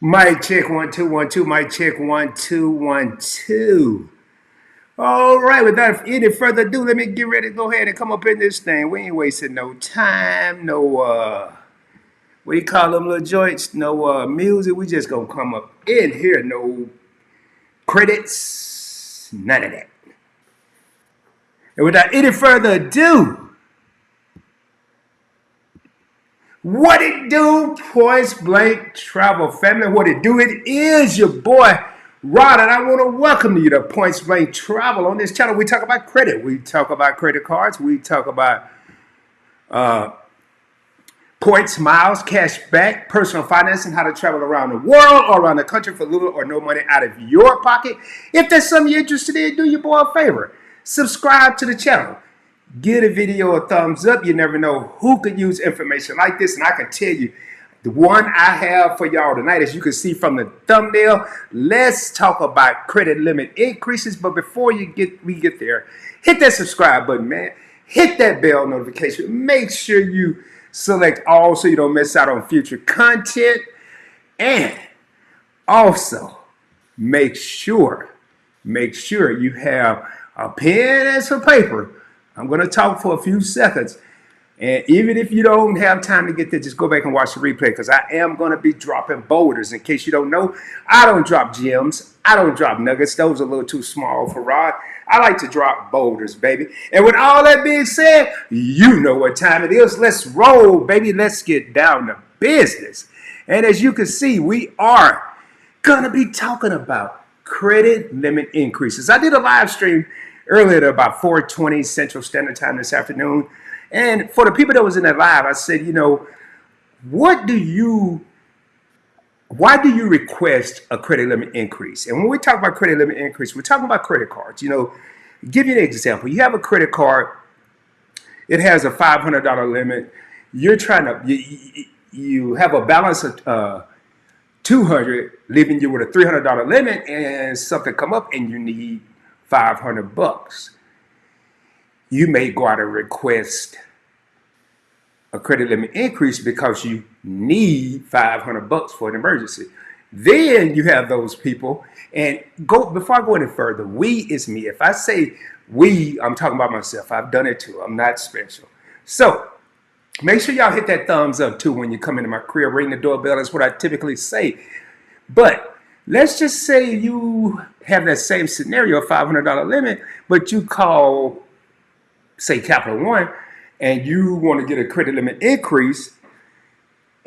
Mic check 1 2 1 2. Mic check 1 2 1 2. All right, without any further ado, let me get ready to go ahead and come up in this thing. We ain't wasting no time, no what do you call them little joints? No music. We just gonna come up in here. No credits, none of that. And without any further ado, what it do, Points Blank Travel family? What it do? It is your boy Rod, and I want to welcome you to Points Blank Travel. On this channel, we talk about credit. We talk about credit cards. We talk about points, miles, cash back, personal finance, and how to travel around the world or around the country for little or no money out of your pocket. If that's something you're interested in, do your boy a favor. Subscribe to the channel. Give the video a thumbs up. You never know who could use information like this. And I can tell you, the one I have for y'all tonight, as you can see from the thumbnail, let's talk about credit limit increases. But before we get there, hit that subscribe button, man. Hit that bell notification. Make sure you select all so you don't miss out on future content. And also, make sure you have a pen and some paper. I'm going to talk for a few seconds. And even if you don't have time to get there, just go back and watch the replay, because I am going to be dropping boulders. In case you don't know, I don't drop gems. I don't drop nuggets. Those are a little too small for Rod. I like to drop boulders, baby. And with all that being said, you know what time it is. Let's roll, baby. Let's get down to business. And as you can see, we are going to be talking about credit limit increases. I did a live stream earlier at about 4:20 Central Standard Time this afternoon. And for the people that was in that live, I said, why do you request a credit limit increase? And when we talk about credit limit increase, we're talking about credit cards. Give you an example. You have a credit card. It has a $500 limit. You're trying to, you have a balance of $200, leaving you with a $300 limit, and something come up and you need $500. You may go out and request a credit limit increase because you need $500 for an emergency. Then you have those people, and before I go any further, we is me. If I say we, I'm talking about myself. I've done it too. I'm not special. So make sure y'all hit that thumbs up too when you come into my crib. Ring the doorbell. That's what I typically say. But let's just say you have that same scenario, $500 limit, but you call, say, Capital One, and you want to get a credit limit increase,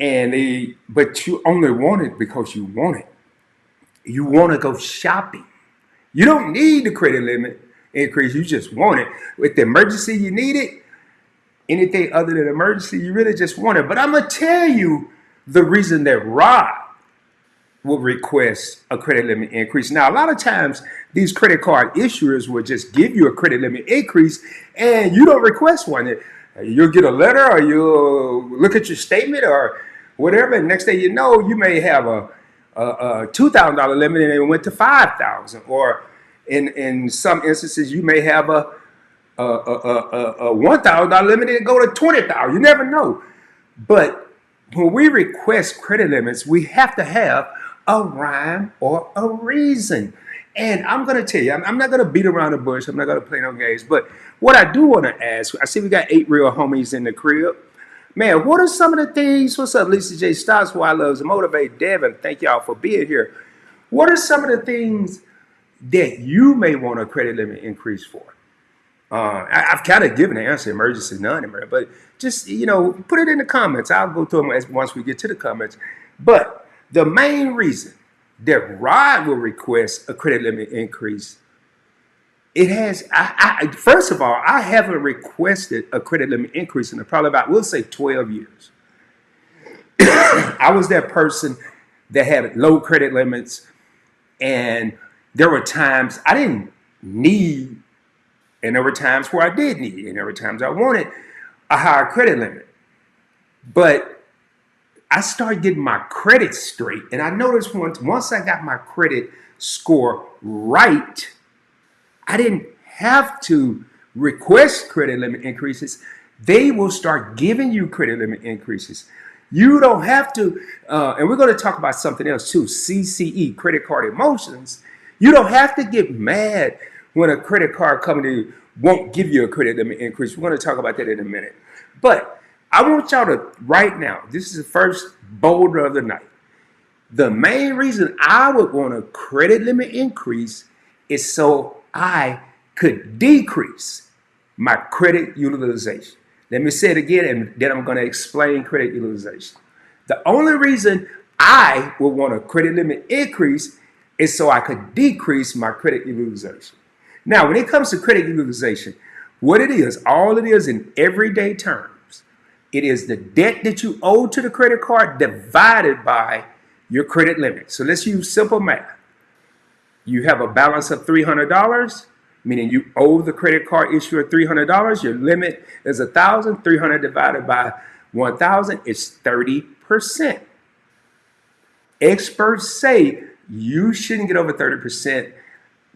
but you only want it because you want it. You want to go shopping. You don't need the credit limit increase. You just want it. With the emergency, you need it. Anything other than emergency, you really just want it. But I'm going to tell you the reason that Rod will request a credit limit increase. Now, a lot of times, these credit card issuers will just give you a credit limit increase, and you don't request one. You'll get a letter, or you'll look at your statement or whatever, and next thing you know, you may have a $2,000 limit and it went to $5,000. Or in some instances, you may have a $1,000 limit and it go to $20,000. You never know. But when we request credit limits, we have to have a rhyme or a reason. And I'm going to tell you, I'm not going to beat around the bush. I'm not going to play no games. But what I do want to ask, I see we got 8 real homies in the crib. Man, what are some of the things? What's up, Lisa J. Stocks? Why Loves Motivate, Devin? Thank y'all for being here. What are some of the things that you may want a credit limit increase for? I've kind of given the answer, emergency, none, but just, put it in the comments. I'll go through them once we get to the comments. But the main reason that Rod will request a credit limit increase, first of all, I haven't requested a credit limit increase in probably about, we'll say 12 years. I was that person that had low credit limits, and there were times I didn't need, and there were times where I did need, and there were times I wanted a higher credit limit. But I started getting my credit straight, and I noticed once I got my credit score right, I didn't have to request credit limit increases. They will start giving you credit limit increases. You don't have to, and we're going to talk about something else too, CCE, credit card emotions. You don't have to get mad when a credit card company won't give you a credit limit increase. We're going to talk about that in a minute. But I want y'all to, right now, this is the first boulder of the night. The main reason I would want a credit limit increase is so I could decrease my credit utilization. Let me say it again, and then I'm going to explain credit utilization. The only reason I would want a credit limit increase is so I could decrease my credit utilization. Now, when it comes to credit utilization, what it is, all it is in everyday terms, it is the debt that you owe to the credit card divided by your credit limit. So let's use simple math. You have a balance of $300, meaning you owe the credit card issuer $300. Your limit is $1,000. 300 divided by 1,000 is 30%. Experts say you shouldn't get over 30%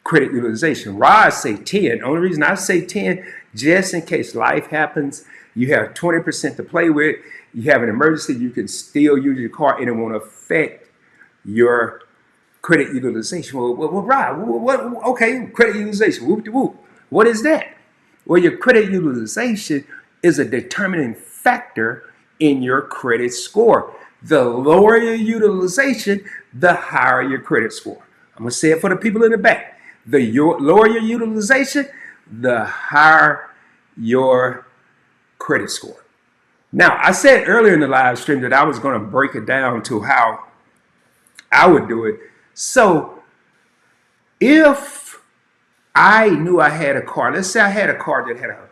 credit utilization. Rod say 10. The only reason I say 10, just in case life happens, you have 20% to play with. You have an emergency, you can still use your card and it won't affect your credit utilization. Well, Rod, okay, credit utilization, whoop-de-whoop. What is that? Well, your credit utilization is a determining factor in your credit score. The lower your utilization, the higher your credit score. I'm going to say it for the people in the back. The lower your utilization, the higher your credit score. Now, I said earlier in the live stream that I was going to break it down to how I would do it. So if I knew I had a car, let's say I had a car that had a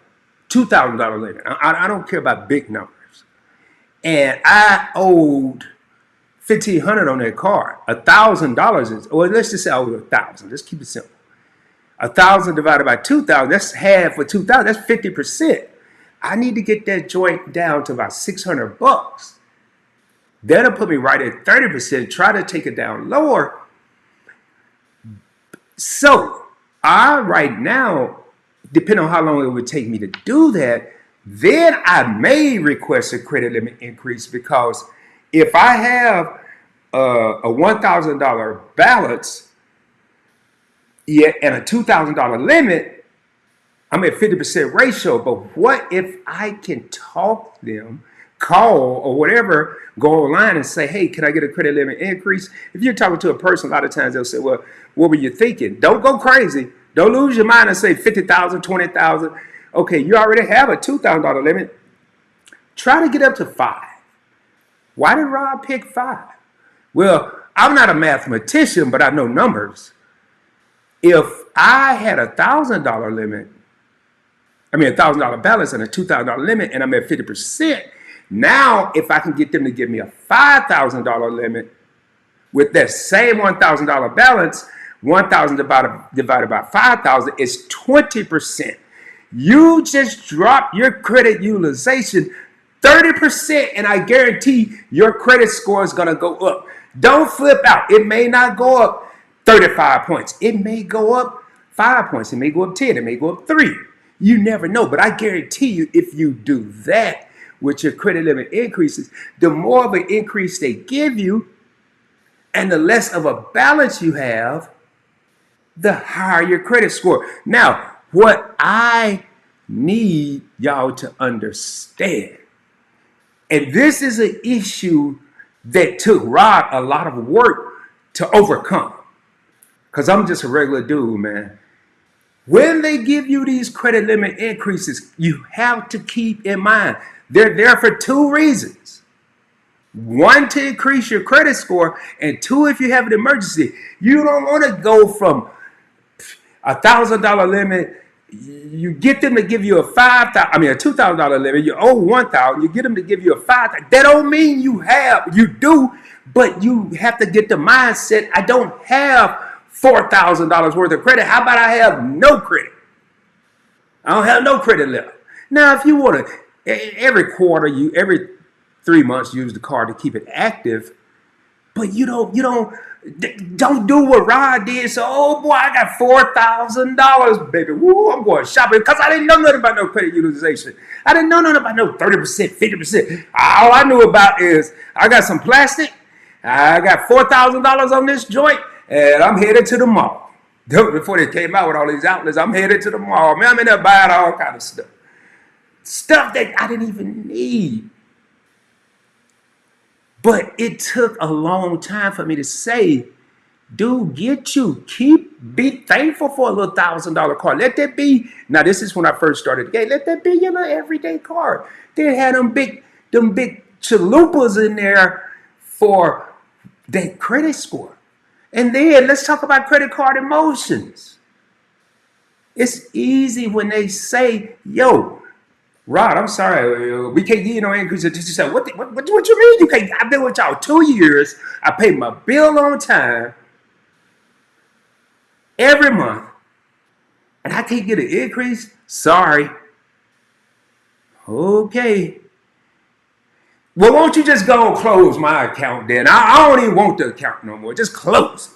$2,000 limit. I don't care about big numbers. And I owed $1,500 on that car. $1,000 is, or let's just say I owed $1,000. Let's keep it simple. 1,000 divided by 2,000, that's half for 2,000. That's 50%. I need to get that joint down to about $600. That'll put me right at 30%. Try to take it down lower. So I right now, depending on how long it would take me to do that, then I may request a credit limit increase, because if I have a $1,000 balance, and a $2,000 limit, I'm at 50% ratio. But what if I can talk them, call or whatever, go online and say, hey, can I get a credit limit increase? If you're talking to a person, a lot of times they'll say, well, what were you thinking? Don't go crazy. Don't lose your mind and say 50,000, 20,000. Okay, you already have a $2,000 limit. Try to get up to 5. Why did Rob pick 5? Well, I'm not a mathematician, but I know numbers. If I had a $1,000 limit, $1,000 balance and a $2,000 limit, and I'm at 50%, now if I can get them to give me a $5,000 limit with that same $1,000 balance, 1,000 divided by 5,000 is 20%. You just drop your credit utilization 30%, and I guarantee your credit score is going to go up. Don't flip out. It may not go up 35 points. It may go up 5 points. It may go up 10. It may go up 3. You never know. But I guarantee you, if you do that with your credit limit increases, the more of an increase they give you and the less of a balance you have, the higher your credit score. Now, what I need y'all to understand, and this is an issue that took Rod a lot of work to overcome, because I'm just a regular dude, man. When they give you these credit limit increases, you have to keep in mind, they're there for 2 reasons. 1, to increase your credit score, and 2, if you have an emergency. You don't want to go from a $1,000 limit, you get them to give you a $2,000 limit, you owe $1,000, you get them to give you a $5,000. That don't mean you do, but you have to get the mindset, I don't have $4,000 worth of credit. How about I have no credit? I don't have no credit left. Now, if you want to, every quarter, every 3 months, use the card to keep it active, but you don't Don't do what Rod did. So, oh boy, I got $4,000, baby. Woo, I'm going shopping because I didn't know nothing about no credit utilization. I didn't know nothing about no 30%, 50%. All I knew about is I got some plastic. I got $4,000 on this joint, and I'm headed to the mall. Before they came out with all these outlets, I'm headed to the mall. Man, I'm in there buying all kind of stuff. Stuff that I didn't even need. But it took a long time for me to say, dude, be thankful for a little $1,000 card. Let that be, now this is when I first started the game, let that be your little everyday card. They had them big chalupas in there for that credit score. And then let's talk about credit card emotions. It's easy when they say, yo, Rod, I'm sorry, we can't give you no increase. You say, what you mean? You can't? I've been with y'all 2 years. I pay my bill on time every month, and I can't get an increase. Sorry. Okay. Well, won't you just go and close my account then? I don't even want the account no more. Just close it.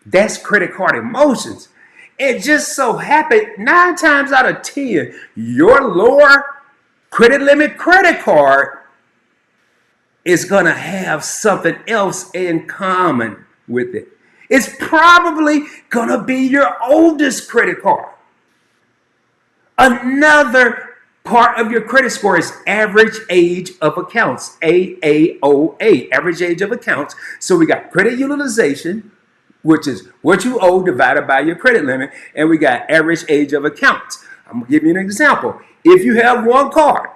That's credit card emotions. It just so happened 9 times out of 10, your lower credit limit credit card is going to have something else in common with it. It's probably going to be your oldest credit card. Another part of your credit score is average age of accounts, AAOA, average age of accounts. So we got credit utilization, which is what you owe divided by your credit limit, and we got average age of accounts. I'm going to give you an example. If you have one card,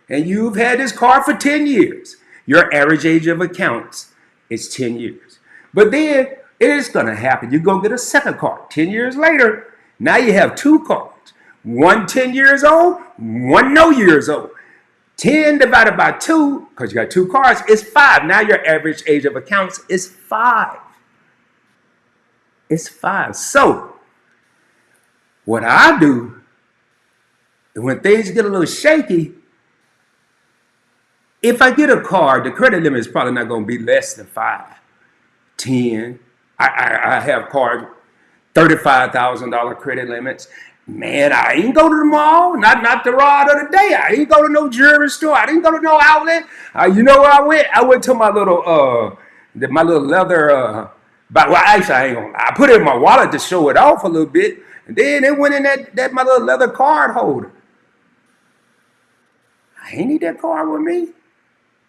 and you've had this card for 10 years, your average age of accounts is 10 years. But then it is going to happen. You go get a second card. 10 years later, now you have 2 cards. One 10 years old, one no years old. 10 divided by 2, because you got 2 cards, is 5. Now your average age of accounts is 5. It's 5. So, what I do, when things get a little shaky, if I get a card, the credit limit is probably not going to be less than 5, 10. I have cards, $35,000 credit limits. Man, I ain't go to the mall, not the Rod of the day. I ain't go to no jewelry store. I didn't go to no outlet. You know where I went? I went to my little leather. But well, actually, I put it in my wallet to show it off a little bit, and then it went in that my little leather card holder. I ain't need that card with me.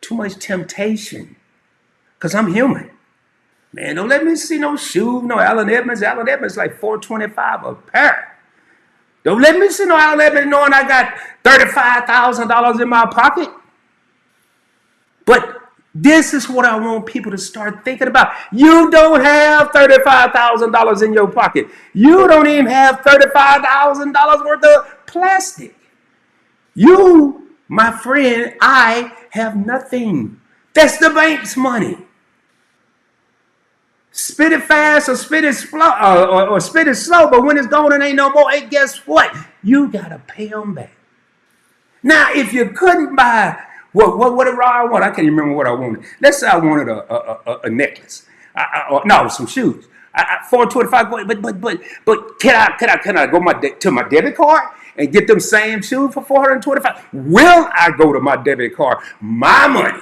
Too much temptation, cause I'm human. Man, don't let me see no shoes, no Allen Edmonds. Allen Edmonds like $425 a pair. Don't let me see no Allen Edmonds knowing I got $35,000 in my pocket. But this is what I want people to start thinking about. You don't have $35,000 in your pocket. You don't even have $35,000 worth of plastic. You, my friend, I have nothing. That's the bank's money. Spit it fast or spit it slow, or spit it slow, but when it's gone and ain't no more, and guess what? You got to pay them back. Now, if you couldn't buy, what did I want? I can't even remember what I wanted. Let's say I wanted a necklace. No, some shoes. $425. But can I go to my debit card and get them same shoes for $425? Will I go to my debit card, my money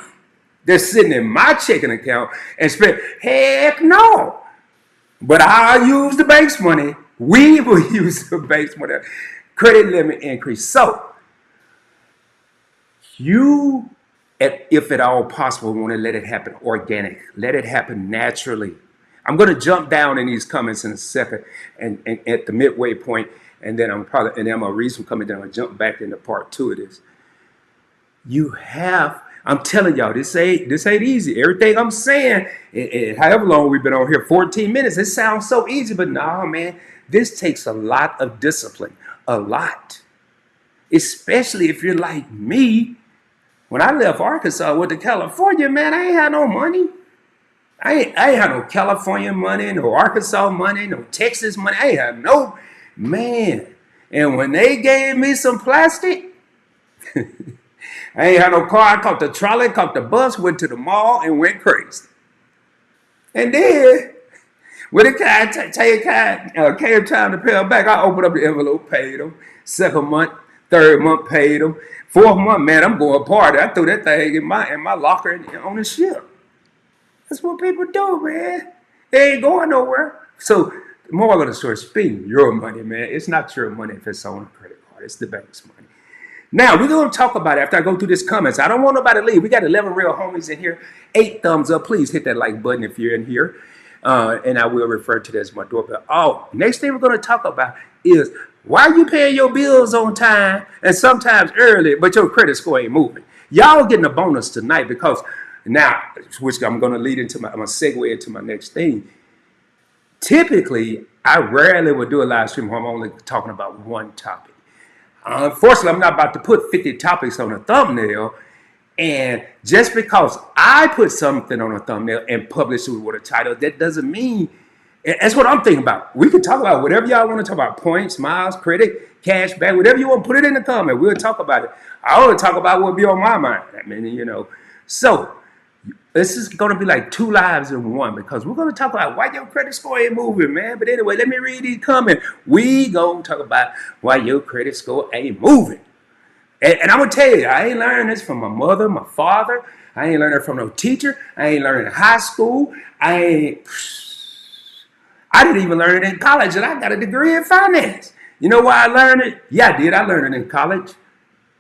that's sitting in my checking account, and spend? Heck no. But I'll use the bank's money. We will use the bank's money. Credit limit increase. So you, if at all possible, want to let it happen organic. Let it happen naturally. I'm going to jump down in these comments in a second, and at the midway point, and then I'm going to read some comments, then I'll jump back into part 2 of this. I'm telling y'all, this ain't easy. Everything I'm saying, however long we've been on here, 14 minutes, it sounds so easy, but no, man, this takes a lot of discipline, a lot. Especially if you're like me. When I left Arkansas, went to California, man, I ain't had no money. I ain't had no California money, no Arkansas money, no Texas money. I ain't had no, man. And when they gave me some plastic, I ain't had no car. I caught the trolley, caught the bus, went to the mall, and went crazy. And then when it came time to pay them back, I opened up the envelope, paid them. Second month, third month, paid them. Fourth month, man, I'm going party. I threw that thing in my locker on the ship. That's what people do, man. They ain't going nowhere. So the moral of the story, spend your money, man. It's not your money if it's on a credit card. It's the bank's money. Now, we're going to talk about it after I go through this comments. I don't want nobody to leave. We got 11 real homies in here. 8 thumbs up. Please hit that like button if you're in here. And I will refer to that as my doorbell. Oh, next thing we're going to talk about is why you paying your bills on time and sometimes early, but your credit score ain't moving. Y'all getting a bonus tonight because now, which I'm going to lead into I'm going to segue into my next thing. Typically, I rarely would do a live stream where I'm only talking about one topic. Unfortunately, I'm not about to put 50 topics on a thumbnail. And just because I put something on a thumbnail and publish it with a title, that doesn't mean, that's what I'm thinking about. We can talk about whatever y'all want to talk about, points, miles, credit, cash back, whatever you want, put it in the comment. We'll talk about it. I want to talk about what be on my mind. I mean, you know, so this is going to be like 2 lives in one because we're going to talk about why your credit score ain't moving, man. But anyway, let me read these comments. We going to talk about why your credit score ain't moving. And I'm going to tell you, I ain't learned this from my mother, my father. I ain't learned it from no teacher. I ain't learned it in high school. I didn't even learn it in college, and I got a degree in finance. You know why I learned it? Yeah, I did. I learned it in college.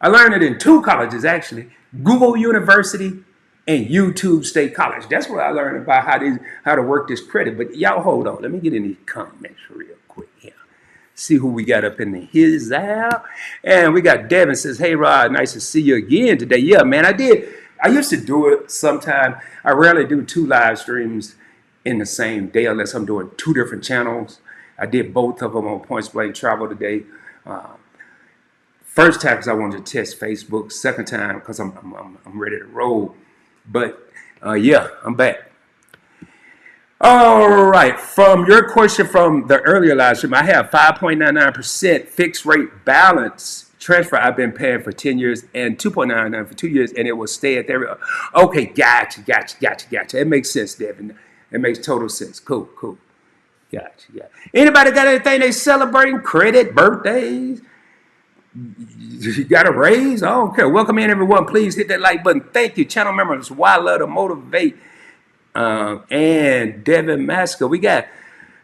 I learned it in 2 colleges, actually. Google University and YouTube State College. That's where I learned about how to work this credit. But y'all hold on. Let me get in these comments real quick here. See who we got up in the his out. And we got Devin says, hey, Rod, nice to see you again today. Yeah, man, I did. I used to do it sometime. I rarely do 2 live streams in the same day unless I'm doing 2 different channels. I did both of them on Points Blank Travel today. First time because I wanted to test Facebook. Second time because I'm ready to roll. But yeah, I'm back. All right, from your question from the earlier live stream, I have 5.99% fixed rate balance transfer I've been paying for 10 years and 2.99 for 2 years, and it will stay at there. Okay, gotcha. It makes sense, Devin. It makes total sense. Cool. Gotcha. Anybody got anything they celebrating? Credit, birthdays? You got a raise? I don't care. Welcome in, everyone. Please hit that like button. Thank you, channel members. Why I love to motivate. And Devin Masker. We got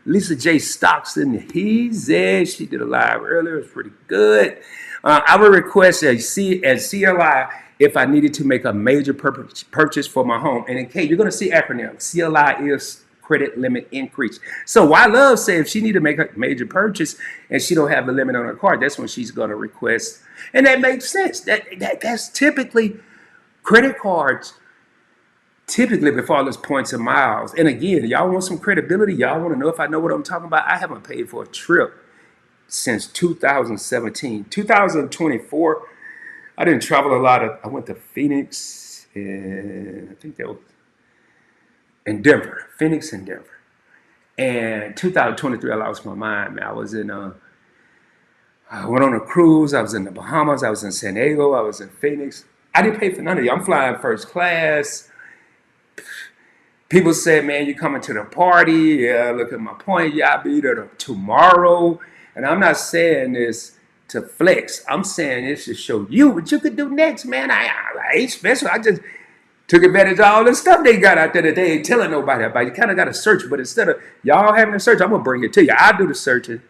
Lisa J. Stockton. She did a live earlier. It was pretty good. I would request a CLI if I needed to make a major purchase for my home. And in case you're going to see acronym, CLI is credit limit increase. So why love say if she need to make a major purchase and she don't have a limit on her card, that's when she's going to request. And that makes sense. That's typically credit cards. Typically, before all those points and miles. And again, y'all want some credibility? Y'all want to know if I know what I'm talking about? I haven't paid for a trip since 2017. 2024, I didn't travel a lot. I went to Phoenix, and I think that was in Denver. Phoenix and Denver. And 2023, I lost my mind, man. I was in, I went on a cruise. I was in the Bahamas. I was in San Diego. I was in Phoenix. I didn't pay for none of you. I'm flying first class. People said, man, you coming to the party. Yeah, look at my point. Yeah, I'll be there tomorrow. And I'm not saying this to flex. I'm saying this to show you what you could do next, man. I ain't special. I just took advantage of all the stuff they got out there that they ain't telling nobody about. You kind of got to search. But instead of y'all having to search, I'm going to bring it to you. I'll do the searching.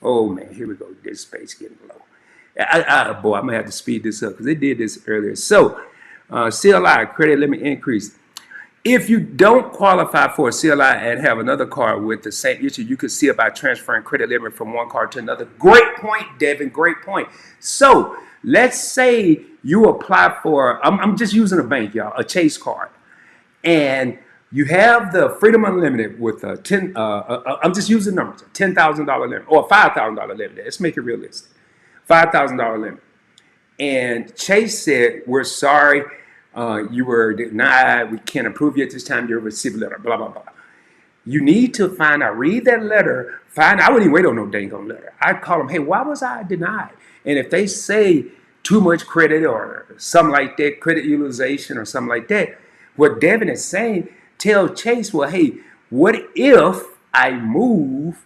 Oh, man, here we go. This space getting low. Boy, I'm going to have to speed this up because they did this earlier. So, CLI, credit limit increase. If you don't qualify for a CLI and have another card with the same issue, you could see about transferring credit limit from one card to another. Great point, Devin. Great point. So let's say you apply for, I'm just using a bank, y'all, a Chase card. And you have the Freedom Unlimited with a I'm just using numbers, a $10,000 limit or a $5,000 limit. Let's make it realistic. $5,000 limit. And Chase said, we're sorry. You were denied. We can't approve you at this time. You'll receive a letter. Blah, blah, blah. You need to find out. Read that letter. I wouldn't even wait on no dang on letter. I'd call them, hey, why was I denied? And if they say too much credit or something like that, credit utilization or something like that, what Devin is saying, tell Chase, well, hey, what if I move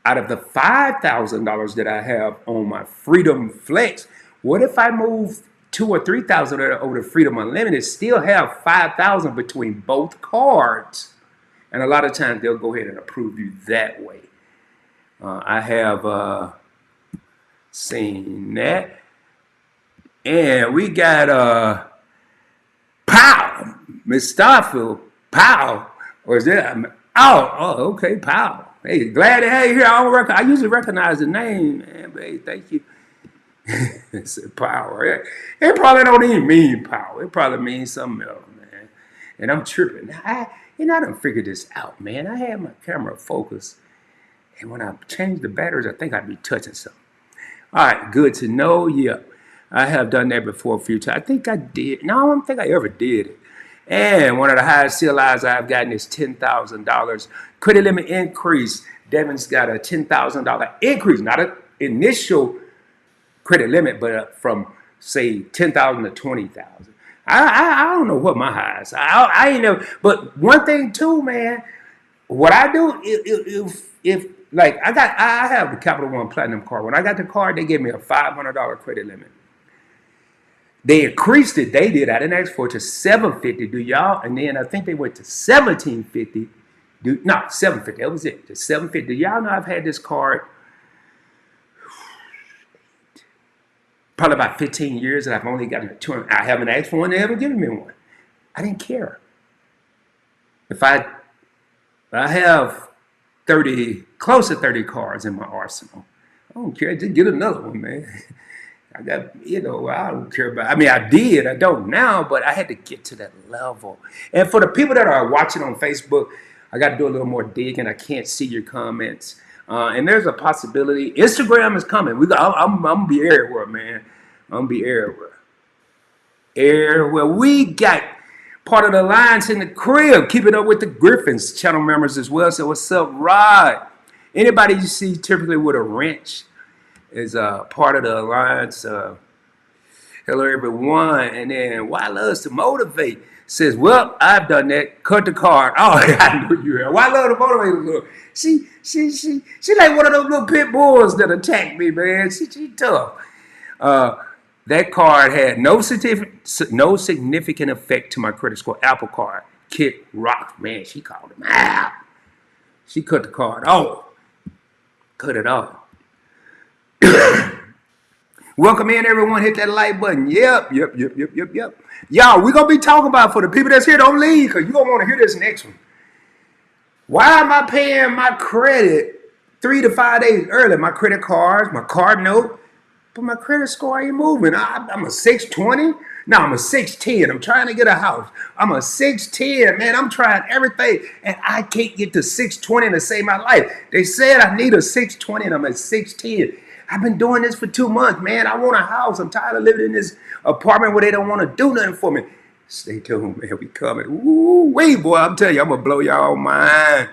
out of the $5,000 that I have on my Freedom Flex? What if I move 2,000 or 3,000 over to Freedom Unlimited, still have 5,000 between both cards? And a lot of times they'll go ahead and approve you that way. I have seen that. And we got Powell, Mustafa Powell, or is that? Okay, Powell. Hey, glad to have you here. I usually recognize the name, man. But hey, thank you. It's Powell. It probably don't even mean Powell. It probably means something else, man. And I'm tripping. I done figured this out, man. I had my camera focused, and when I changed the batteries, I think I'd be touching something. All right, good to know. Yeah, I have done that before a few times. I think I did. No, I don't think I ever did it. And one of the highest CLIs I've gotten is $10,000. Credit limit increase. Devin's got a $10,000 increase, not an initial credit limit, but from say 10,000 to 20,000. I don't know what my highs. I ain't know. But one thing too, man. What I do if like I have the Capital One Platinum card. When I got the card, they gave me a $500 credit limit. They increased it. They did. I didn't ask for it to $750. Do y'all? And then I think they went to $1,750. No, $750. That was it. To $750. Do y'all know I've had this card probably about 15 years, and I've only gotten a $200. I haven't asked for one. They haven't given me one. I didn't care. If I have 30, close to 30 cards in my arsenal. I don't care. Just get another one, man. I got, I don't care about, I did, I don't now, but I had to get to that level. And for the people that are watching on Facebook, I got to do a little more digging. I can't see your comments. And there's a possibility. Instagram is coming. I'm going to be everywhere, man. I'm going to be everywhere. Everywhere. We got part of the Alliance in the crib, keeping up with the Griffins channel members as well. So what's up, Rod? Anybody you see typically with a wrench is part of the Alliance. Hello, everyone. And then Why Loves to Motivate says, well, I've done that. Cut the card. Oh, I knew you were. Why Love to Motivate? Look, she like one of those little pit bulls that attacked me, man. She tough. That card had no significant effect to my credit score. Apple Card. Kit Rock. Man, she called him out. She cut the card off. Cut it off. Welcome in, everyone. Hit that like button. Yep. Y'all, we're going to be talking about, for the people that's here, don't leave, because you're going to want to hear this next one. Why am I paying my credit 3 to 5 days early? My credit cards, my card note, but my credit score ain't moving. I'm a 620. No, I'm a 610. I'm trying to get a house. I'm a 610, man. I'm trying everything, and I can't get to 620 to save my life. They said I need a 620, and I'm at 610. I've been doing this for 2 months, man. I want a house. I'm tired of living in this apartment where they don't want to do nothing for me. Stay tuned, man. We coming. Ooh, wait, boy. I'm telling you, I'm going to blow y'all mind.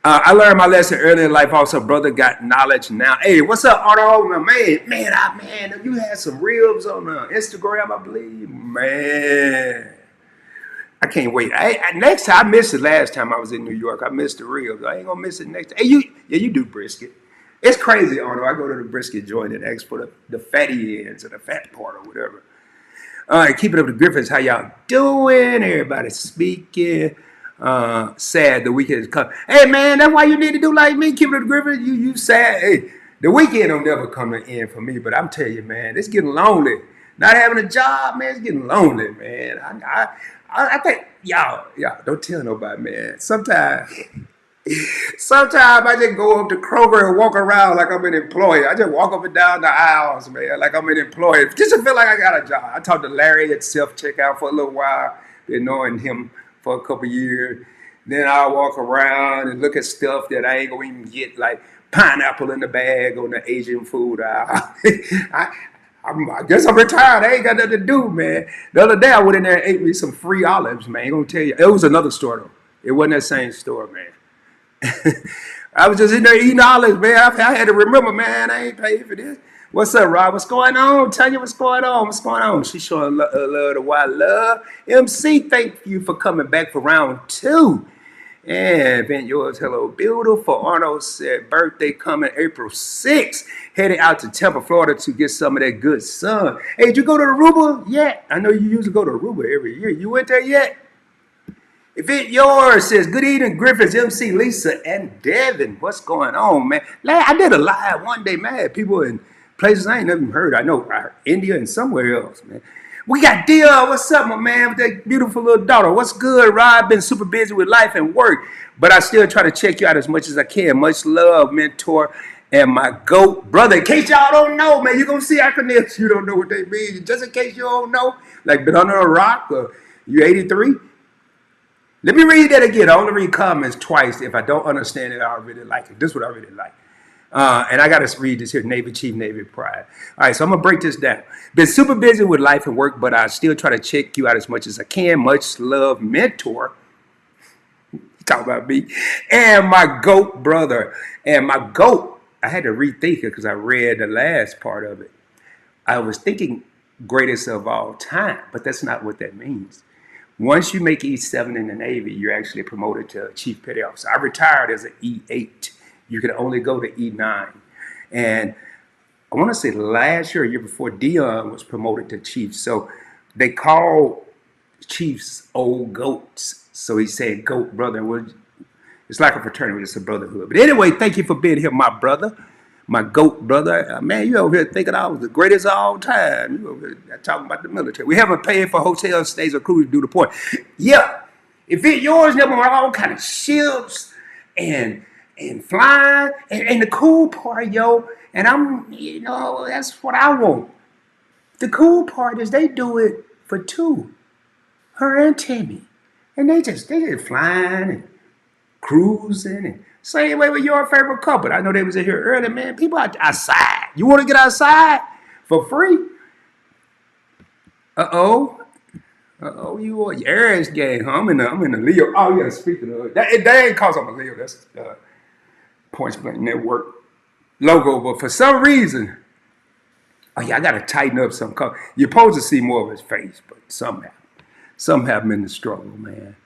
I learned my lesson early in life. Also, brother got knowledge now. Hey, what's up, Arnold? Man, you had some ribs on Instagram, I believe. Man, I can't wait. Next time, I missed it last time I was in New York. I missed the ribs. I ain't going to miss it next time. Hey, you do brisket. It's crazy, Arnold. I go to the brisket joint and ask for the fatty ends or the fat part or whatever. All right, keep it up with the Griffins. How y'all doing? Everybody speaking. Sad the weekend is coming. Hey, man, that's why you need to do like me. Keep it up with the Griffins. You sad. Hey, the weekend will never come to an end for me, but I'm telling you, man, it's getting lonely. Not having a job, man, it's getting lonely, man. I think, y'all, don't tell nobody, man. Sometimes I just go up to Kroger and walk around like I'm an employee. I just walk up and down the aisles, man, like I'm an employee. Just to feel like I got a job. I talked to Larry at self-checkout for a little while. Been knowing him for a couple years. Then I'll walk around and look at stuff that I ain't going to even get, like pineapple in the bag on the Asian food aisle. I guess I'm retired. I ain't got nothing to do, man. The other day I went in there and ate me some free olives, man. I ain't going to tell you. It was another store, though. It wasn't that same store, man. I was just in there eating olives, man. I had to remember, man, I ain't paid for this. What's up, Rob? What's going on? Tanya, what's going on? What's going on? She's showing love to Why Love. MC, thank you for coming back for round 2. And Ben yours, hello, beautiful. Arnold said, birthday coming April 6th. Heading out to Tampa, Florida to get some of that good sun. Hey, did you go to Aruba yet? I know you usually go to Aruba every year. You went there yet? If it yours says, good evening, Griffiths, MC, Lisa, and Devin. What's going on, man? I did a live one day, man. People in places I ain't never even heard. I know India and somewhere else, man. We got Dia. What's up, my man, with that beautiful little daughter? What's good, Rob? Been super busy with life and work, but I still try to check you out as much as I can. Much love, mentor, and my GOAT brother. In case y'all don't know, man, you're going to see acronyms. You don't know what they mean. Just in case you don't know, like been under a rock or you 83. Let me read that again. I only read comments twice. If I don't understand it, I really like it. This is what I really like. And I got to read this here, Navy Chief, Navy Pride. All right, so I'm going to break this down. Been super busy with life and work, but I still try to check you out as much as I can. Much love, mentor. Talk about me. And my GOAT brother. And my GOAT, I had to rethink it because I read the last part of it. I was thinking greatest of all time, but that's not what that means. Once you make E7 in the Navy, you're actually promoted to Chief Petty Officer. I retired as an E8. You can only go to E9. And I want to say last year, year before, Dion was promoted to Chief. So they call Chiefs old goats. So he said goat brother. It's like a fraternity, it's a brotherhood. But anyway, thank you for being here, my brother. My GOAT brother. Man, you over here thinking I was the greatest of all time. You over here talking about the military. We haven't paid for hotel stays or cruise to do the point. Yeah. If it's yours, there were all kind of ships and flying. And the cool part, yo, and that's what I want. The cool part is they do it for two. Her and Timmy. And they just flying and cruising and same way with your favorite couple. I know they was in here early, man. People outside. You want to get outside for free? You want your Aries gang, huh? I'm in the Leo. Oh yeah, speaking of that ain't cause I'm a Leo. That's Points Blank Network logo. But for some reason, I gotta tighten up some color. You're supposed to see more of his face, but some have him in the struggle, man.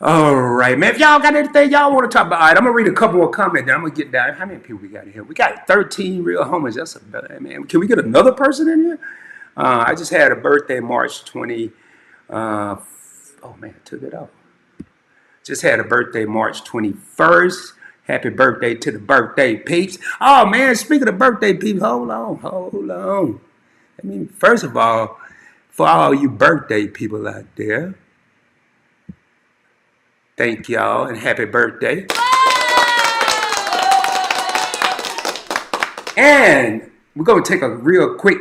All right, man. If y'all got anything y'all want to talk about, all right, I'm going to read a couple more comments, then I'm going to get down. How many people we got in here? We got 13 real homies. That's a better, man. Can we get another person in here? I just had a birthday March 20. Oh, man, I took it off. Just had a birthday March 21st. Happy birthday to the birthday peeps. Oh, man, speaking of birthday peeps, hold on. I mean, first of all, for all you birthday people out there, thank y'all and happy birthday. And we're going to take a real quick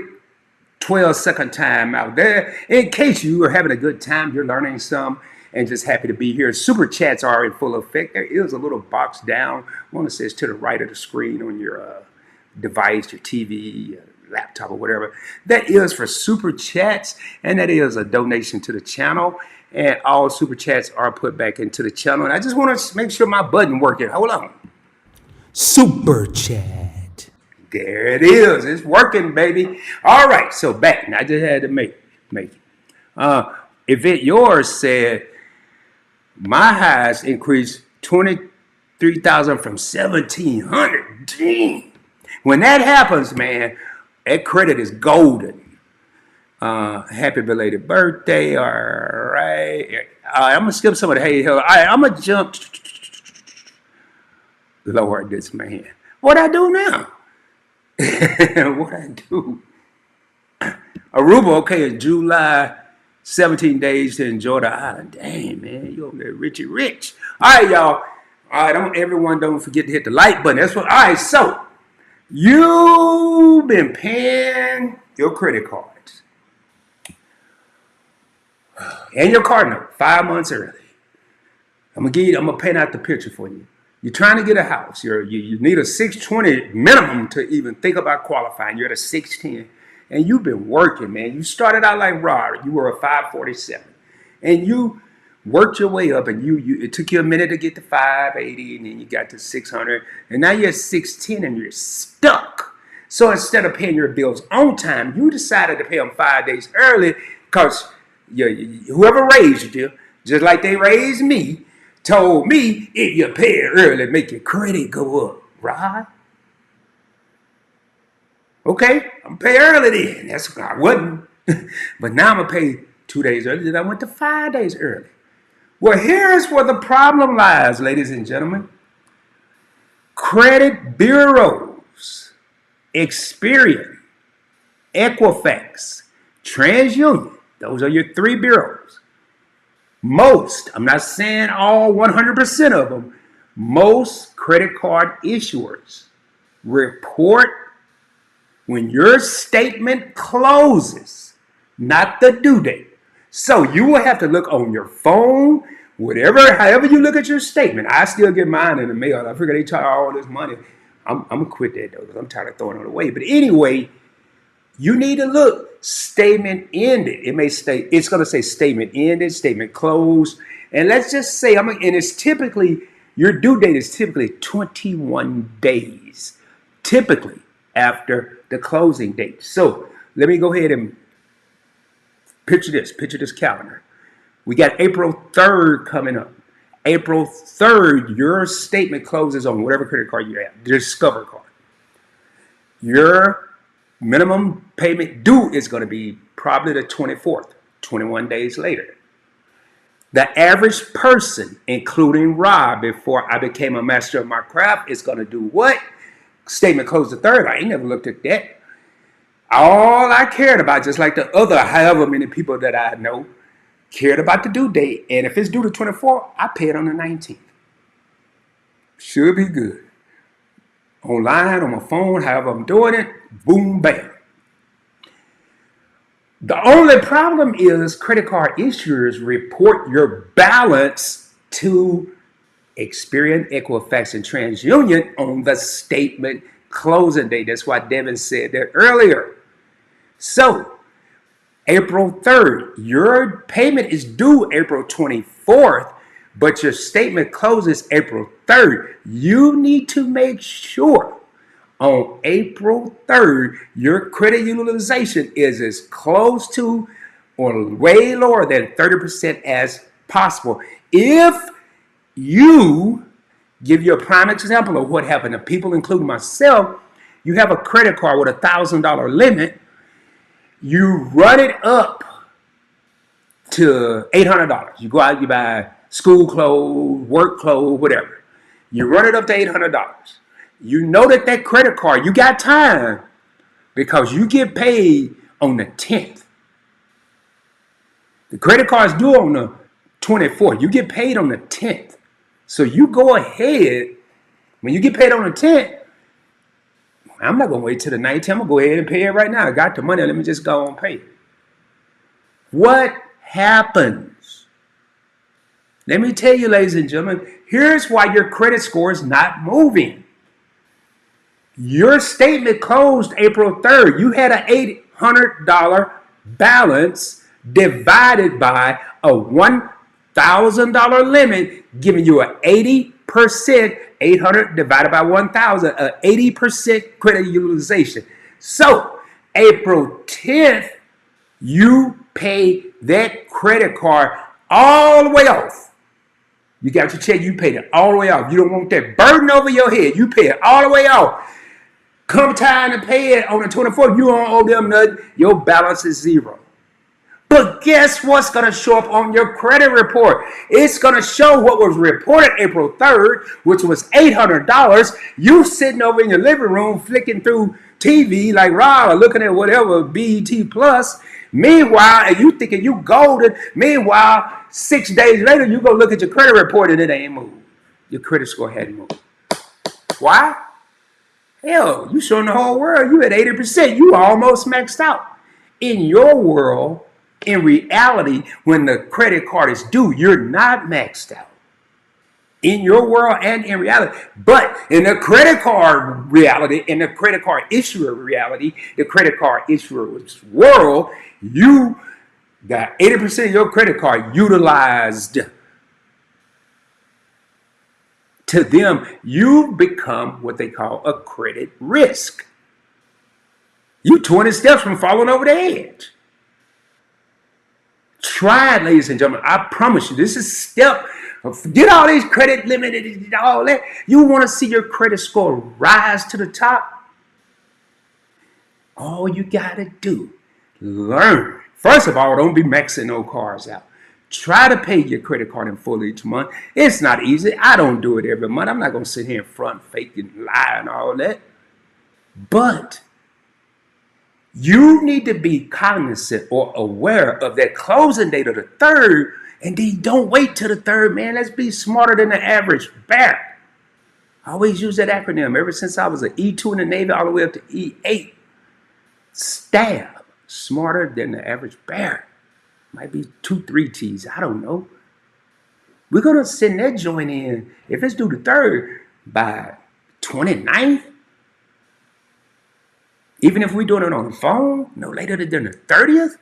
12-second time out there in case you are having a good time, you're learning some, and just happy to be here. Super chats are in full effect. There is a little box down. I want to say it's to the right of the screen on your device, your TV, laptop, or whatever. That is for super chats, and that is a donation to the channel. And all super chats are put back into the channel. And I just want to make sure my button working. Hold on. Super chat. There it is. It's working, baby. All right. So back. Now I just had to make it. If it yours said my highs increased 23,000 from 1,700. Dang. When that happens, man, that credit is golden. Happy belated birthday. All right. I'm going to skip some of the hey hill. All right, I'm going to jump. Lord, this man. What I do now? What I do? Aruba, okay, it's July, 17 days to enjoy the island. Dang, man, you over there, Richie Rich. All right, y'all. All right, everyone don't forget to hit the like button. That's what. All right, so you've been paying your credit cards and your card note 5 months early. I'm gonna paint out the picture for you. You're trying to get a house. You need a 620 minimum to even think about qualifying. You're at a 610, and you've been working, man. You started out like Rod. You were a 547, and you worked your way up, and it took you a minute to get to 580, and then you got to 600, and now you're at 610, and you're stuck. So instead of paying your bills on time, you decided to pay them 5 days early because whoever raised you, just like they raised me, told me if you pay it early, make your credit go up, right? Okay, I'm pay early then. That's I wasn't. But now I'm going to pay 2 days early. Then I went to 5 days early. Well, here's where the problem lies, ladies and gentlemen. Credit bureaus, Experian, Equifax, TransUnion, those are your 3 bureaus. Most, I'm not saying all 100% of them, most credit card issuers report when your statement closes, not the due date. So you will have to look on your phone, however you look at your statement. I still get mine in the mail. I figure they charge all this money. I'm going to quit that though, because I'm tired of throwing it away. But anyway, you need to look statement ended. It's going to say statement ended, statement closed. And let's just say, your due date is typically 21 days, typically after the closing date. So let me go ahead and picture this calendar. We got April 3rd coming up. April 3rd, your statement closes on whatever credit card you have, the Discover card. Your minimum payment due is going to be probably the 24th, 21 days later. The average person, including Rob, before I became a master of my craft, is going to do what? Statement closed the 3rd. I ain't never looked at that. All I cared about, just like the other however many people that I know, cared about the due date. And if it's due to 24, I pay it on the 19th. Should be good. Online, on my phone, however I'm doing it, boom, bam. The only problem is credit card issuers report your balance to Experian, Equifax, and TransUnion on the statement closing date. That's why Devin said that earlier. So, April 3rd, your payment is due April 24th, but your statement closes April 3rd. You need to make sure on April 3rd, your credit utilization is as close to or way lower than 30% as possible. If you give you a prime example of what happened to people, including myself, you have a credit card with a $1,000 limit, you run it up to $800. You go out, you buy school clothes, work clothes, whatever. You run it up to $800. You know that credit card, you got time because you get paid on the 10th. The credit card's due on the 24th. You get paid on the 10th. So you go ahead, when you get paid on the 10th, I'm not going to wait till the 19th. I'm going to go ahead and pay it right now. I got the money. Let me just go and pay it. What happens? Let me tell you, ladies and gentlemen, here's why your credit score is not moving. Your statement closed April 3rd. You had an $800 balance divided by a $1,000 limit, giving you an 80%, 800 divided by 1,000, an 80% credit utilization. So, April 10th, you pay that credit card all the way off. You got your check, you paid it all the way off. You don't want that burden over your head. You pay it all the way off. Come time to pay it on the 24th, you don't owe them nothing. Your balance is zero. But guess what's going to show up on your credit report? It's going to show what was reported April 3rd, which was $800. You sitting over in your living room flicking through TV like Rob, or looking at whatever, BET Plus. Meanwhile, and you thinking you golden. Meanwhile, 6 days later, you go look at your credit report and it ain't moved. Your credit score hadn't moved. Why? Hell, you showing the whole world you at 80%. You almost maxed out. In your world, in reality, when the credit card is due, you're not maxed out. In your world and in reality. But in the credit card reality, in the credit card issuer reality, the credit card issuer's world, you got 80% of your credit card utilized. To them, you become what they call a credit risk. You 20 steps from falling over the edge. Try it, ladies and gentlemen. I promise you, this is step. Get all these credit limited and all that. You want to see your credit score rise to the top? All you got to do, learn. First of all, don't be maxing no cars out. Try to pay your credit card in full each month. It's not easy. I don't do it every month. I'm not going to sit here in front, fake and lie and all that. But you need to be cognizant or aware of that closing date of the third, and then don't wait till the third, man. Let's be smarter than the average bear. I always use that acronym ever since I was an E2 in the Navy all the way up to E8. STAB, smarter than the average bear. Might be 2, 3 T's, I don't know. We're going to send that joint in, if it's due the third, by 29th. Even if we're doing it on the phone, no later than the 30th,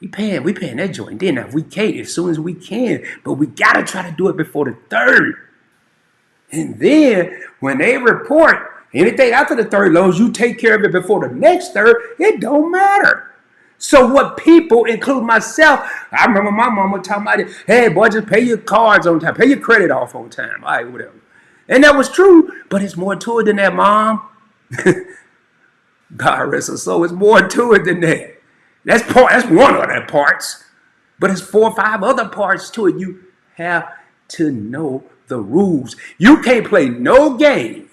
we paying that joint then. Now, if we can't, as soon as we can, but we got to try to do it before the 3rd. And then, when they report anything after the 3rd, as long as you take care of it before the next 3rd, it don't matter. So what people, include myself, I remember my mama talking about it, hey, boy, just pay your cards on time, pay your credit off on time, all right, whatever. And that was true, but it's more to it than that, Mom. God rest her soul, it's more to it than that. That's one of the parts, but it's 4 or 5 other parts to it. You have to know the rules. You can't play no game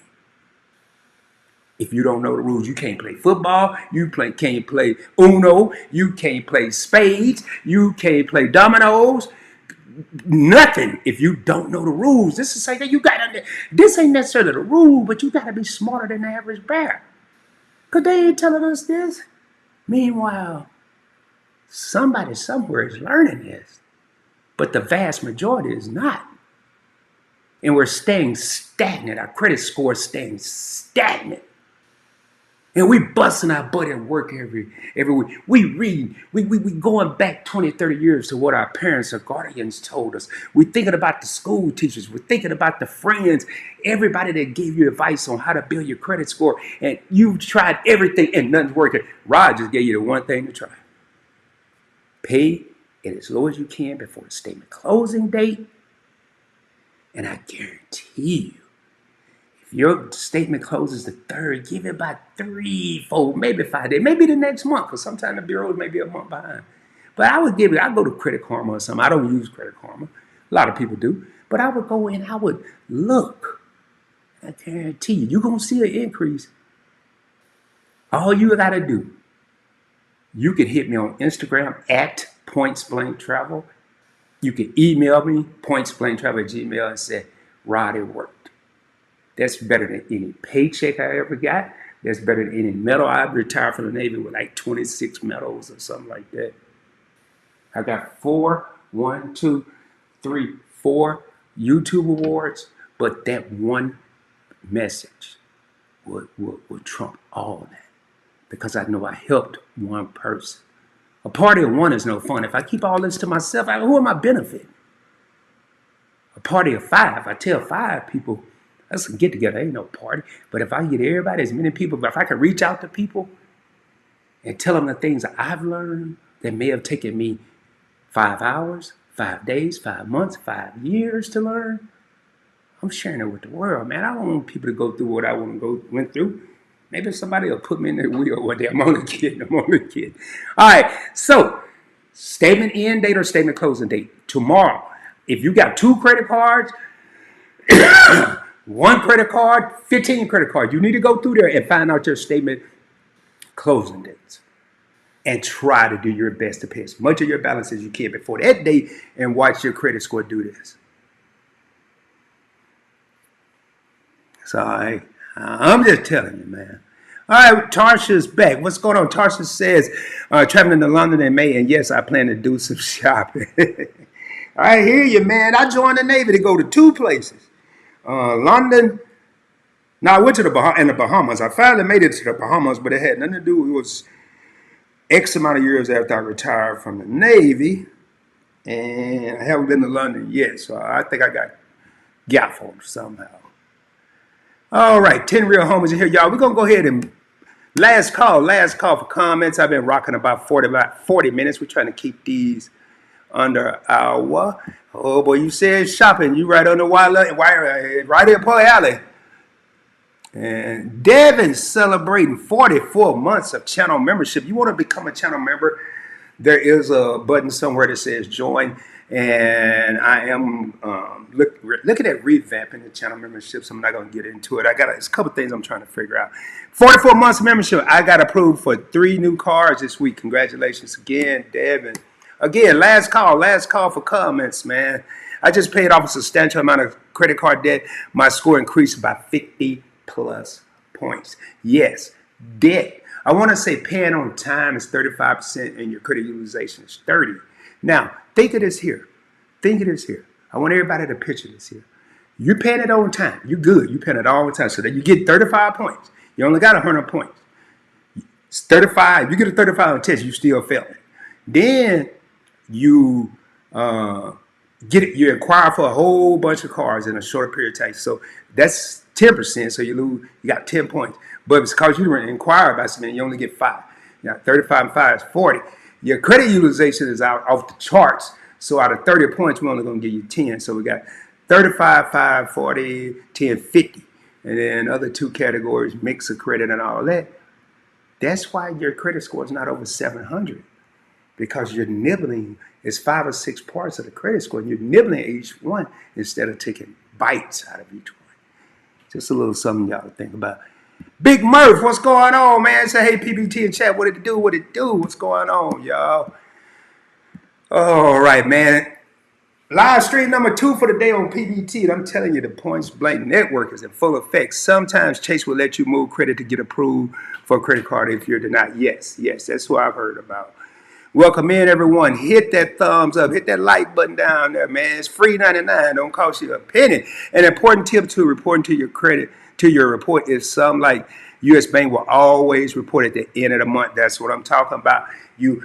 if you don't know the rules. You can't play football. You can't play Uno. You can't play spades. You can't play dominoes. Nothing if you don't know the rules. This is like this ain't necessarily the rule, but you got to be smarter than the average bear. Because they ain't telling us this. Meanwhile, somebody somewhere is learning this, but the vast majority is not. And we're staying stagnant. Our credit score is staying stagnant. And we busting our butt at work every week. We read. We going back 20, 30 years to what our parents or guardians told us. We're thinking about the school teachers. We're thinking about the friends, everybody that gave you advice on how to build your credit score. And you've tried everything and nothing's working. Rod just gave you the one thing to try. Pay it as low as you can before the statement closing date. And I guarantee you, if your statement closes the 3rd, give it about 3, 4, maybe 5 days, maybe the next month, because sometimes the bureaus may be a month behind. But I would I go to Credit Karma or something. I don't use Credit Karma. A lot of people do. But I would go in, I would look. I guarantee you, you're going to see an increase. All you got to do, you can hit me on Instagram at PointsBlankTravel. You can email me, pointsblanktravel@gmail, and say, Rod, it worked. That's better than any paycheck I ever got. That's better than any medal. I retired from the Navy with like 26 medals or something like that. I got 4 YouTube awards, but that one message will trump all that, because I know I helped one person. A party of one is no fun. If I keep all this to myself, who am I benefiting? A party of 5, I tell 5 people, let's get together, ain't no party. But if I get everybody, as many people, but if I can reach out to people and tell them the things that I've learned that may have taken me 5 hours, 5 days, 5 months, 5 years to learn, I'm sharing it with the world, man. I don't want people to go through what I went through. Maybe somebody will put me in their wheel one day. I'm only kidding. All right, so statement end date or statement closing date. Tomorrow, if you got 2 credit cards, 1 credit card, 15 credit cards, you need to go through there and find out your statement closing dates. And try to do your best to pay as much of your balance as you can before that date and watch your credit score do this. So I'm just telling you, man. All right, Tarsha's back. What's going on? Tarsha says, traveling to London in May, and yes, I plan to do some shopping. I hear you, man. I joined the Navy to go to 2 places. London. Now, I went to the Bahamas. I finally made it to the Bahamas, but it had nothing to do. It was X amount of years after I retired from the Navy, and I haven't been to London yet, so I think I got gaffled somehow. All right, 10 real homies in here, y'all. We're going to go ahead and Last call for comments. I've been rocking about 40 minutes. We're trying to keep these under an hour. Oh boy, you said shopping. You right on the wire, right in Pearl Alley. And Devin's celebrating 44 months of channel membership. You want to become a channel member? There is a button somewhere that says join. And I am looking at revamping the channel memberships. I'm not going to get into it. It's a couple things I'm trying to figure out. 44 months of membership. I got approved for 3 new cars this week. Congratulations again, Devin. Again, last call for comments, man. I just paid off a substantial amount of credit card debt. My score increased by 50 plus points. Yes, debt. I want to say paying on time is 35% and your credit utilization is 30. Now, think of this here. I want everybody to picture this here. You're paying it on time. You're good. You're paying it all the time. So that you get 35 points. You only got 100 points. It's 35. You get a 35 on a test, you still failing. Then you you inquire for a whole bunch of cars in a short period of time. So that's 10%. So you got 10 points. But it's because you inquire about something, you only get 5. Now 35 and 5 is 40. Your credit utilization is out off the charts. So out of 30 points, we're only going to give you 10. So we got 35, 5, 40, 10, 50. And then other 2 categories, mix of credit and all that. That's why your credit score is not over 700. Because you're nibbling, it's 5 or 6 parts of the credit score. And you're nibbling each one instead of taking bites out of each one. Just a little something y'all to think about. Big Murph, what's going on, man? Say, hey, PBT in chat, what it do? What's going on, y'all? All right, man. Live stream number 2 for the day on PBT. And I'm telling you, the Points Blank Network is in full effect. Sometimes Chase will let you move credit to get approved for a credit card if you're denied. Yes, that's what I've heard about. Welcome in, everyone. Hit that thumbs up. Hit that like button down there, man. It's free 99. Don't cost you a penny. An important tip to reporting to your credit, to your report is some like U.S. Bank will always report at the end of the month. That's what I'm talking about. You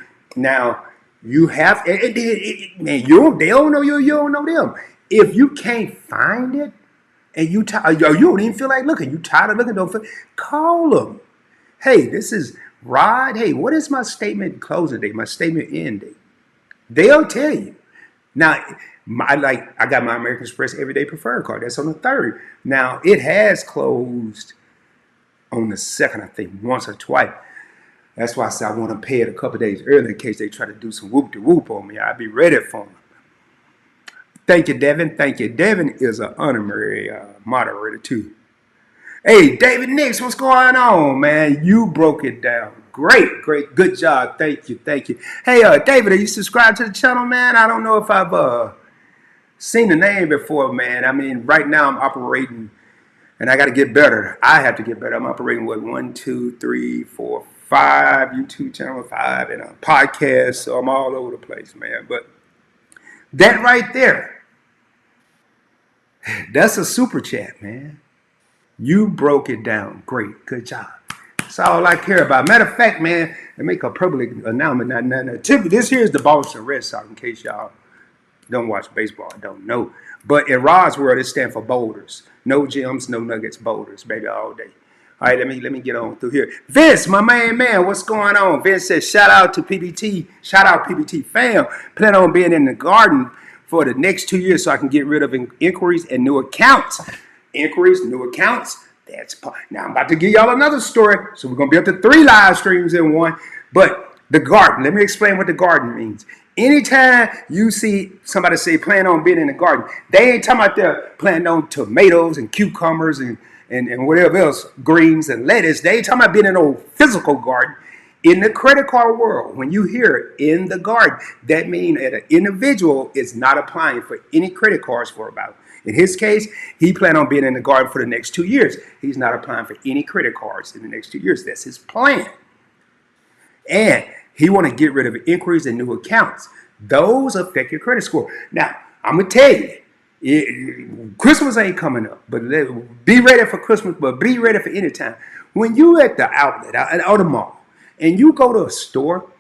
have, man, they don't know you, you don't know them. If you can't find it and you don't even feel like looking, you tired of looking, call them. Hey, this is Rod. Hey, what is my statement closing date, my statement end date? They'll tell you. Now, I got my American Express Everyday Preferred card. That's on the 3rd. Now, it has closed on the 2nd, I think, once or twice. That's why I said I want to pay it a couple days early in case they try to do some whoop-de-whoop on me. I'll be ready for them. Thank you, Devin. Thank you. Devin is an honorary moderator, too. Hey, David Nix, what's going on, man? You broke it down. Great. Good job. Thank you. Hey, David, are you subscribed to the channel, man? I don't know if I've seen the name before, man. I mean, right now I'm operating, and I got to get better. I have to get better. I'm operating with 1, 2, 3, 4, 5 YouTube channel, 5, and a podcast. So I'm all over the place, man. But that right there, that's a super chat, man. You broke it down. Great. Good job. That's all I care about. Matter of fact, man, I make a public announcement. This here is the Boston Red Sox, in case y'all don't watch baseball. I don't know. But in Rod's world, it stands for boulders. No gems, no nuggets, boulders, baby, all day. All right, let me get on through here. Vince, my main man, what's going on? Vince says, shout out to PBT. Shout out PBT fam. Plan on being in the garden for the next 2 years so I can get rid of inquiries and new accounts. Inquiries, new accounts. Now I'm about to give y'all another story. So we're going to be up to 3 live streams in one. But the garden, let me explain what the garden means. Anytime you see somebody say plan on being in the garden, they ain't talking about they're planting on tomatoes and cucumbers and whatever else, greens and lettuce. They ain't talking about being in an physical garden. In the credit card world, when you hear in the garden, that means that an individual is not applying for any credit cards for about. In his case, he planned on being in the garden for the next 2 years. He's not applying for any credit cards in the next 2 years. That's his plan. And he want to get rid of inquiries and new accounts. Those affect your credit score. Now, I'm going to tell you, Christmas ain't coming up, but be ready for Christmas, but be ready for any time. When you at the outlet, or the mall, and you go to a store,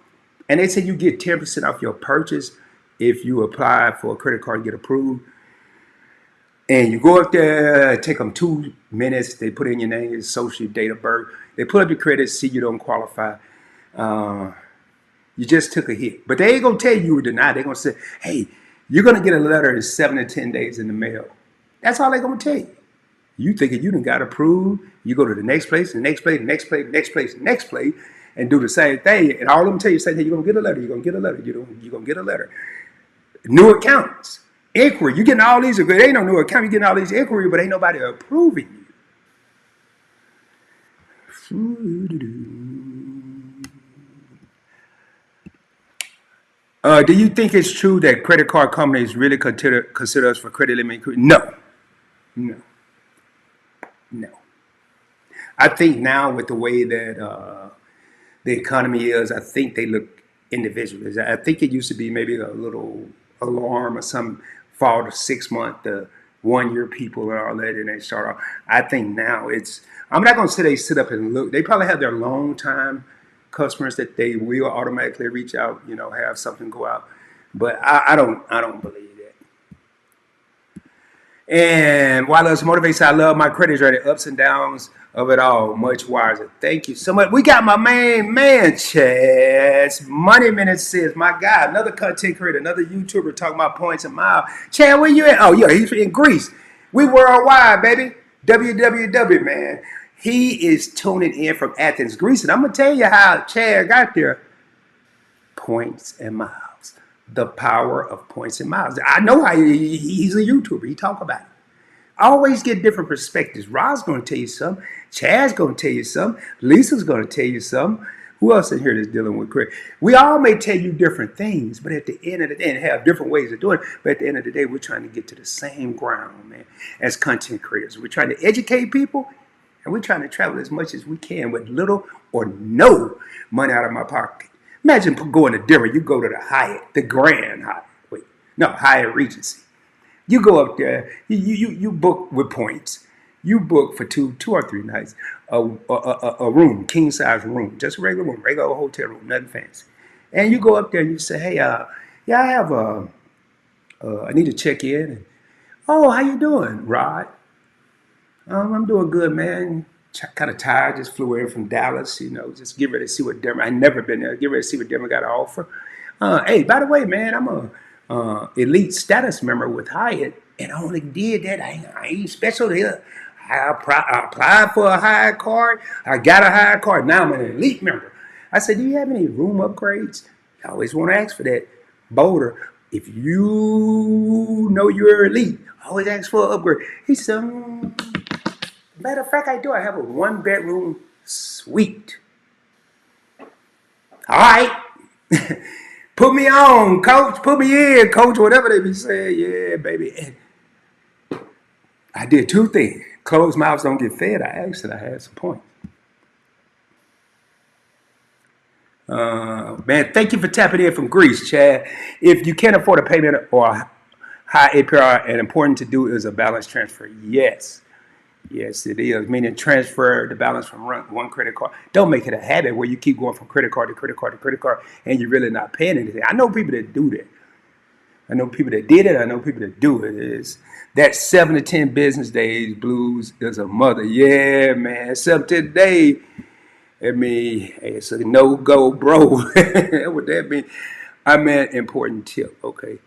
and they say you get 10% off your purchase if you apply for a credit card and get approved, and you go up there, take them 2 minutes, they put in your name, your social, date of birth, They pull up your credit, see you don't qualify. You just took a hit. But they ain't going to tell you were denied. They're going to say, hey, you're going to get a letter in 7 to 10 days in the mail. That's all they're going to tell you. You thinking you done got approved. You go to the next place, the next place, the next place, the next place, the next place, and do the same thing. And all of them tell you, say, hey, you're going to get a letter. You're going to get a letter. You're going to get a letter. New accounts. Inquiry. You're getting all these. There ain't no new account. You're getting all these inquiry, but ain't nobody approving you. Do you think it's true that credit card companies really consider us for credit limit? No. I think now with the way that the economy is, I think they look individually. I think it used to be maybe a little alarm or some fall to 6 month, 1 year people and all that, and they start off. I think now it's, I'm not going to say they sit up and look. They probably have their long time customers that they will automatically reach out, have something go out. But I don't believe that. And while us motivates, I love my credits, right? The ups and downs of it all, much wiser. Thank you so much. We got my main man, Chaz. Money Minute says, my God, another content creator, another YouTuber talking about points and miles. Chad, where you at? Oh, yeah, he's in Greece. We worldwide, baby. WWW, man. He is tuning in from Athens, Greece. And I'm going to tell you how Chad got there. Points and miles. The power of points and miles. I know how he's a YouTuber. He talk about it. I always get different perspectives. Rod's going to tell you something. Chad's going to tell you something. Lisa's going to tell you something. Who else in here that's dealing with credit? We all may tell you different things, but at the end of the day, and have different ways of doing it, but at the end of the day, we're trying to get to the same ground, man, as content creators. We're trying to educate people, and we're trying to travel as much as we can with little or no money out of my pocket. Imagine going to dinner. You go to the Hyatt, the Grand Hyatt. Hyatt Regency. You go up there, you book with points. You book for two or three nights, a room, king size room, just a regular room, regular hotel room, nothing fancy. And you go up there and you say, hey, I have I need to check in. And, oh, how you doing, Rod? I'm doing good, man. Kind of tired, just flew in from Dallas, just get ready to see what Denver, I never been there, get ready to see what Denver got to offer. Hey, by the way, man, I'm a elite status member with Hyatt, and I only did that. I ain't special here. I applied for a Hyatt card. I got a Hyatt card. Now I'm an elite member. I said, do you have any room upgrades? I always want to ask for that. Boulder, if you know you're elite, always ask for an upgrade. He said, matter of fact, I do. I have a 1-bedroom suite. All right. Put me on, coach. Put me in, coach. Whatever they be saying. Yeah, baby. And I did 2 things. Closed mouths don't get fed. I actually had some points. Man, thank you for tapping in from Greece, Chad. If you can't afford a payment or high APR, and important to do is a balance transfer. Yes. Yes, it is. Meaning transfer the balance from one credit card. Don't make it a habit where you keep going from credit card to credit card to credit card and you're really not paying anything. I know people that do that. I know people that did it. I know people that do it. Is that 7 to 10 business days blues is a mother. Yeah, man. 7 to 10 days. I mean, it's a no-go, bro. What that mean? I meant important tip. Okay.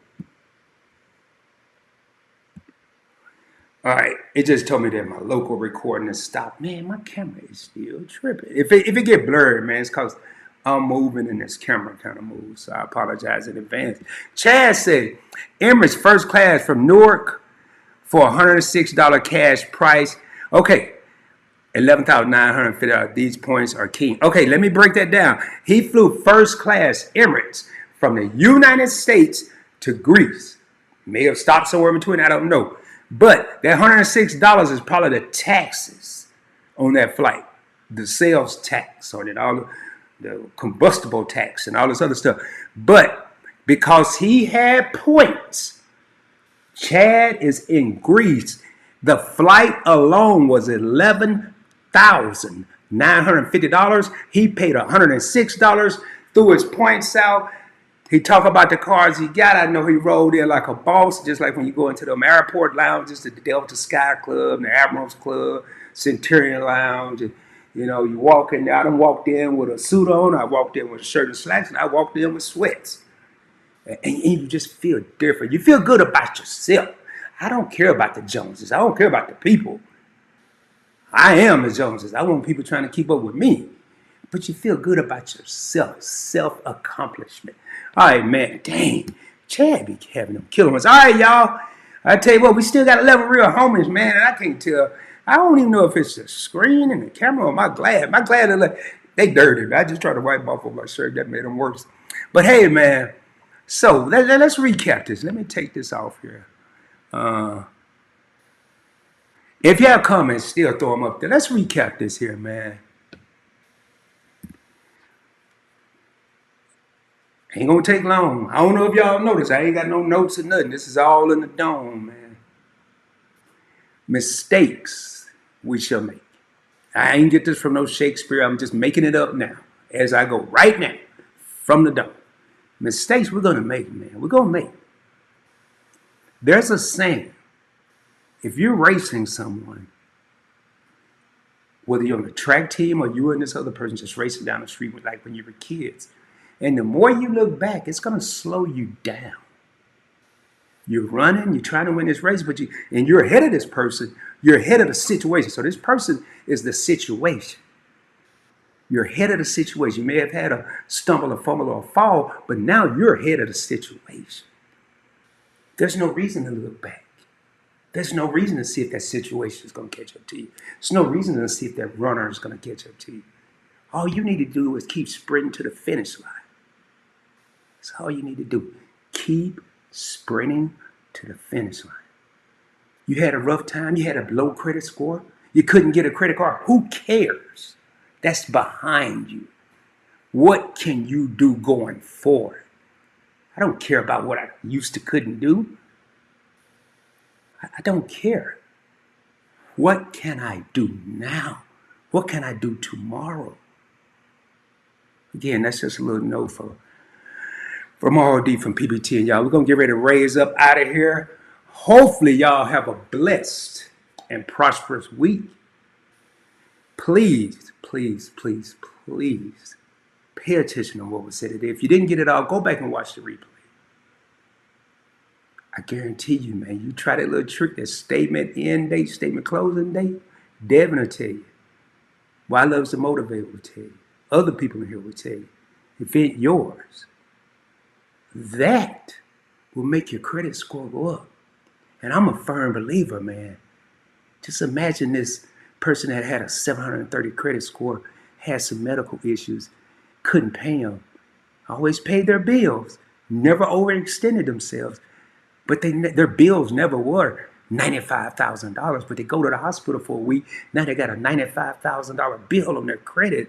All right, it just told me that my local recording has stopped. Man, my camera is still tripping. If it get blurred, man, it's because I'm moving and this camera kind of moves. So I apologize in advance. Chad said, Emirates first class from Newark for $106 cash price. Okay, $11,950. These points are key. Okay, let me break that down. He flew first class Emirates from the United States to Greece. May have stopped somewhere in between, I don't know. But that $106 is probably the taxes on that flight, the sales tax on it, all the combustible tax and all this other stuff. But because he had points, Chad is in Greece. The flight alone was $11,950. He paid $106, threw his points out. He talk about the cars he got. I know he rolled in like a boss, just like when you go into the airport lounges, the Delta Sky Club, the Admirals Club, Centurion Lounge, and You know, you walk in there. I done walked in with a suit on. I walked in with a shirt and slacks, and I walked in with sweats. And you just feel different. You feel good about yourself. I don't care about the Joneses. I don't care about the people. I am the Joneses. I want people trying to keep up with me. But you feel good about yourself. Self-accomplishment. All right, man. Dang. Chad be having them killer ones. All right, y'all. I tell you what, we still got 11 real homies, man. And I can't tell. I don't even know if it's the screen and the camera or my glass. My glass, they dirty. I just tried to wipe off of my shirt. That made them worse. But hey, man. So let's recap this. Let me take this off here. If you have comments, still throw them up there. Let's recap this here, man. Ain't gonna take long. I don't know if y'all notice. I ain't got no notes or nothing. This is all in the dome, man. Mistakes we shall make. I ain't get this from no Shakespeare. I'm just making it up now as I go right now from the dome. Mistakes we're gonna make, man. We're gonna make. There's a saying. If you're racing someone, whether you're on the track team or you and this other person just racing down the street like when you were kids, and the more you look back, it's going to slow you down. You're running, you're trying to win this race, and you're ahead of this person. You're ahead of the situation. So this person is the situation. You're ahead of the situation. You may have had a stumble, a fumble, or a fall, but now you're ahead of the situation. There's no reason to look back. There's no reason to see if that situation is going to catch up to you. There's no reason to see if that runner is going to catch up to you. All you need to do is keep sprinting to the finish line. That's all you need to do. Keep sprinting to the finish line. You had a rough time. You had a low credit score. You couldn't get a credit card. Who cares? That's behind you. What can you do going forward? I don't care about what I used to couldn't do. I don't care. What can I do now? What can I do tomorrow? Again, that's just a little note from RD from PBT and y'all. We're going to get ready to raise up out of here. Hopefully y'all have a blessed and prosperous week. Please, please, please, please pay attention to what was said today. If you didn't get it all, go back and watch the replay. I guarantee you, man, you try that little trick, that statement end date, statement closing date, Devin will tell you. Why Loves to Motivate will tell you. Other people in here will tell you. If it ain't yours, that will make your credit score go up. And I'm a firm believer, man. Just imagine this person that had a 730 credit score, had some medical issues, couldn't pay them, always paid their bills, never overextended themselves. But their bills never were $95,000, but they go to the hospital for a week. Now they got a $95,000 bill on their credit,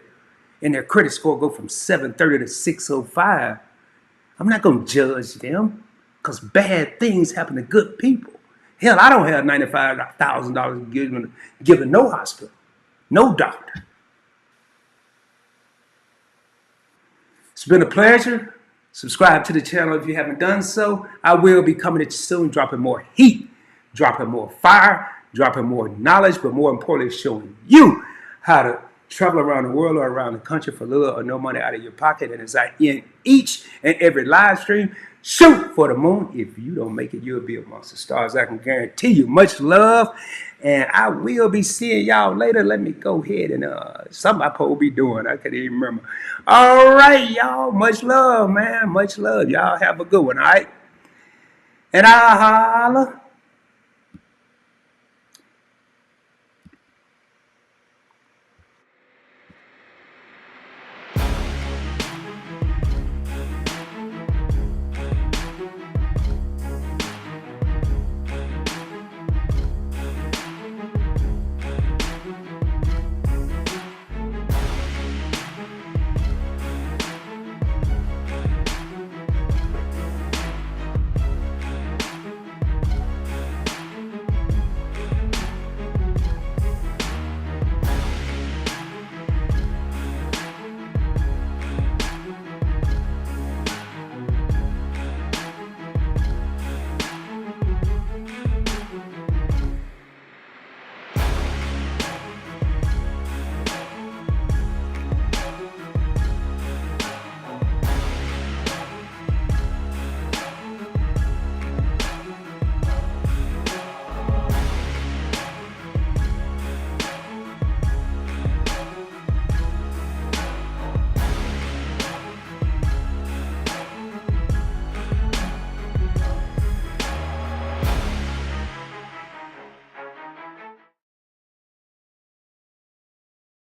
and their credit score go from 730 to 605. I'm not going to judge them because bad things happen to good people. Hell, I don't have $95,000 given no hospital, no doctor. It's been a pleasure. Subscribe to the channel if you haven't done so. I will be coming at you soon, dropping more heat, dropping more fire, dropping more knowledge, but more importantly, showing you how to travel around the world or around the country for little or no money out of your pocket. And as I end each and every live stream, shoot for the moon. If you don't make it, you'll be amongst the stars. I can guarantee you much love. And I will be seeing y'all later. Let me go ahead and something I supposed to be doing. I can't even remember. All right, y'all. Much love, man. Much love. Y'all have a good one, all right? And I'll holla.